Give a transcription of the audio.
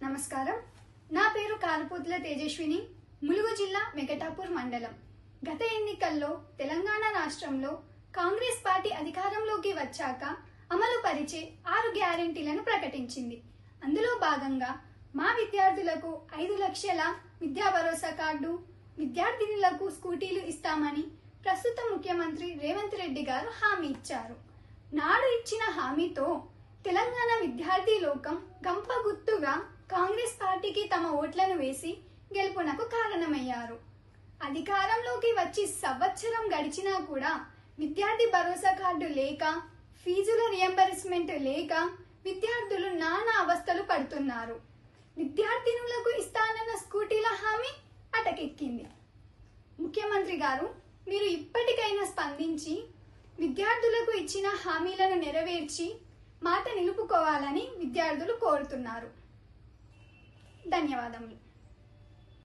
నమస్కారం. నా పేరు కారుపోతుల తేజస్విని, ములుగు జిల్లా వెంకటాపూర్ మండలం. గత ఎన్నికల్లో తెలంగాణ రాష్ట్రంలో కాంగ్రెస్ పార్టీ అధికారంలోకి వచ్చాక అమలు పరిచే 6 గ్యారెంటీలను ప్రకటించింది. అందులో భాగంగా మా విద్యార్థులకు 5 లక్షల విద్యా భరోసా కార్డు, విద్యార్థినులకు స్కూటీలు ఇస్తామని ప్రస్తుత ముఖ్యమంత్రి రేవంత్ రెడ్డి గారు హామీ ఇచ్చారు. నాడు ఇచ్చిన హామీతో తెలంగాణ విద్యార్థి లోకం గంప గుర్తుగా కాంగ్రెస్ పార్టీకి తమ ఓట్లను వేసి గెలుపునకు కారణమయ్యారు. అధికారంలోకి వచ్చి సంవత్సరం గడిచినా కూడా విద్యార్థి భరోసా కార్డు లేక, ఫీజుల రియంబర్స్మెంట్ లేక విద్యార్థులు నానా అవస్థలు పడుతున్నారు. విద్యార్థినులకు ఇస్తానన్న స్కూటీల హామీ అటకెక్కింది. ముఖ్యమంత్రి గారు, మీరు ఇప్పటికైనా స్పందించి విద్యార్థులకు ఇచ్చిన హామీలను నెరవేర్చి మాట నిలుపుకోవాలని విద్యార్థులు కోరుతున్నారు. ధన్యవాదములు.